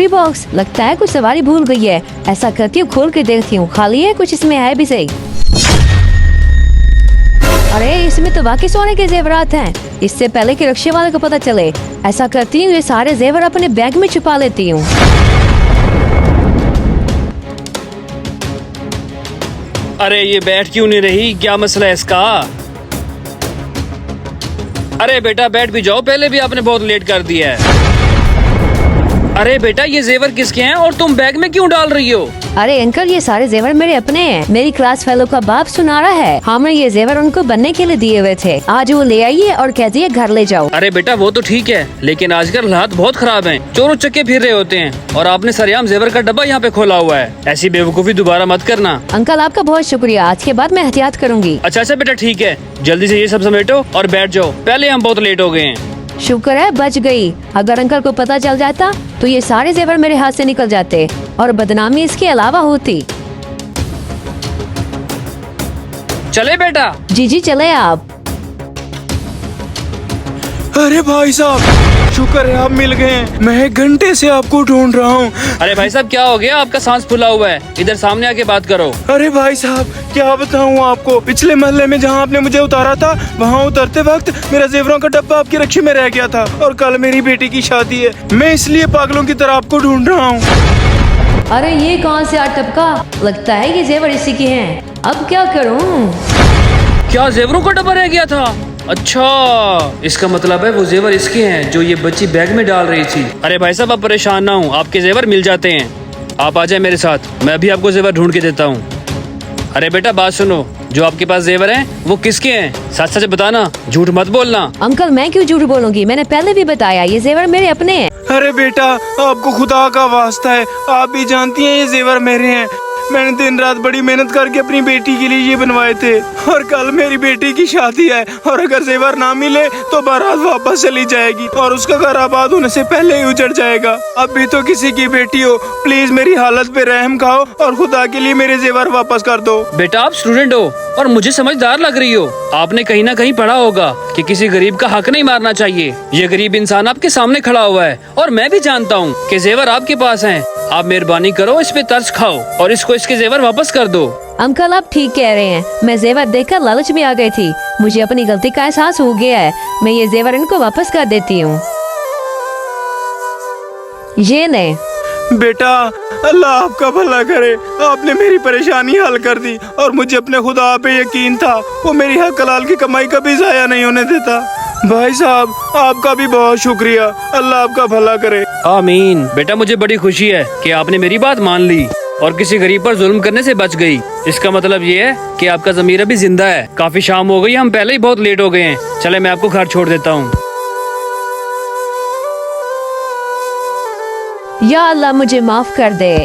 Jewellery box, लगता है कुछ सवारी भूल गई है। ऐसा करती हूँ, खोल के देखती हूँ खाली है, कुछ इसमें है भी सही। अरे इसमें तो वाकई सोने के जेवरात हैं। इससे पहले कि रिक्शे वाले को पता चले, ऐसा करती हूँ ये सारे जेवर अपने बैग में छुपा लेती हूँ। अरे ये बैठ क्यों नहीं रही, क्या मसला है इसका? अरे बेटा बैठ भी जाओ, पहले भी आपने बहुत लेट कर दिया है। अरे बेटा ये जेवर किसके हैं और तुम बैग में क्यों डाल रही हो? अरे अंकल ये सारे जेवर मेरे अपने हैं। मेरी क्लास फेलो का बाप सुनारा है, हमने ये जेवर उनको बनने के लिए दिए हुए थे। आज वो ले आइए और कह दिए घर ले जाओ। अरे बेटा वो तो ठीक है, लेकिन आजकल हालात बहुत खराब हैं। चोर उचक्के फिर रहे होते हैं और आपने सरेआम जेवर का डब्बा यहाँ पे खोला हुआ है। ऐसी बेवकूफी दोबारा मत करना। अंकल आपका बहुत शुक्रिया, आज के बाद मैं एहतियात करूँगी। अच्छा बेटा ठीक है, जल्दी से ये सब समेटो और बैठ जाओ, पहले हम बहुत लेट हो गए हैं। शुक्र है बच गई, अगर अंकल को पता चल जाता तो ये सारे जेवर मेरे हाथ से निकल जाते और बदनामी इसके अलावा होती। चले बेटा। जी चले आप। अरे भाई साहब शुक्र है आप मिल गए। मैं 1 घंटे से आपको ढूंढ रहा हूँ। अरे भाई साहब क्या हो गया, आपका सांस फूला हुआ है, इधर सामने आके बात करो। अरे भाई साहब क्या बताऊँ आपको, पिछले मोहल्ले में जहाँ आपने मुझे उतारा था, वहाँ उतरते वक्त मेरा जेवरों का डब्बा आपके रिक्शे में रह गया था और कल मेरी बेटी की शादी है। मैं इसलिए पागलों की तरह आपको ढूंढ रहा हूँ। अरे ये कहाँ से आ टपका, लगता है ये जेवर इसी के हैं। अब क्या करूँ? क्या जेवरों का डब्बा रह गया था? अच्छा इसका मतलब है वो जेवर इसके हैं जो ये बच्ची बैग में डाल रही थी। अरे भाई साहब आप परेशान ना हो, आपके जेवर मिल जाते हैं। आप आ जाए मेरे साथ, मैं अभी आपको जेवर ढूंढ के देता हूँ। अरे बेटा बात सुनो, जो आपके पास जेवर हैं वो किसके हैं? सच सच बताना, झूठ मत बोलना। अंकल मैं क्यों झूठ बोलूंगी, मैंने पहले भी बताया ये जेवर मेरे अपने हैं। अरे बेटा आपको खुदा का वास्ता है, आप भी जानती हैं ये जेवर मेरे हैं। मैंने दिन रात बड़ी मेहनत करके अपनी बेटी के लिए ये बनवाए थे और कल मेरी बेटी की शादी है और अगर जेवर ना मिले तो बारात वापस चली जाएगी और उसका घर आबाद होने से पहले ही उजड़ जाएगा। अब भी तो किसी की बेटी हो, प्लीज मेरी हालत पे रहम खाओ और खुदा के लिए मेरे जेवर वापस कर दो। बेटा आप स्टूडेंट हो और मुझे समझदार लग रही हो, आपने कहीं ना कहीं पढ़ा होगा कि किसी गरीब का हक नहीं मारना चाहिए। ये गरीब इंसान आपके सामने खड़ा हुआ है और मैं भी जानता हूँ कि जेवर आपके पास हैं। आप मेहरबानी करो, इस पे तरस खाओ और इसको इसके जेवर वापस कर दो। अंकल आप ठीक कह रहे हैं, मैं जेवर देखकर लालच में आ गई थी, मुझे अपनी गलती का एहसास हो गया है। मैं ये जेवर इनको वापस कर देती हूँ। ये ले बेटा अल्लाह आपका भला करे, आपने मेरी परेशानी हल कर दी और मुझे अपने खुदा पे यकीन था, वो मेरी हक हलाल की कमाई कभी जाया नहीं होने देता। भाई साहब आपका भी बहुत शुक्रिया, अल्लाह आपका भला करे। आमीन। बेटा मुझे बड़ी खुशी है कि आपने मेरी बात मान ली और किसी गरीब पर जुल्म करने से बच गई। इसका मतलब ये है कि आपका ज़मीर अभी जिंदा है। काफी शाम हो गई, हम पहले ही बहुत लेट हो गए हैं। चले मैं आपको घर छोड़ देता हूँ। या अल्लाह मुझे माफ कर दे।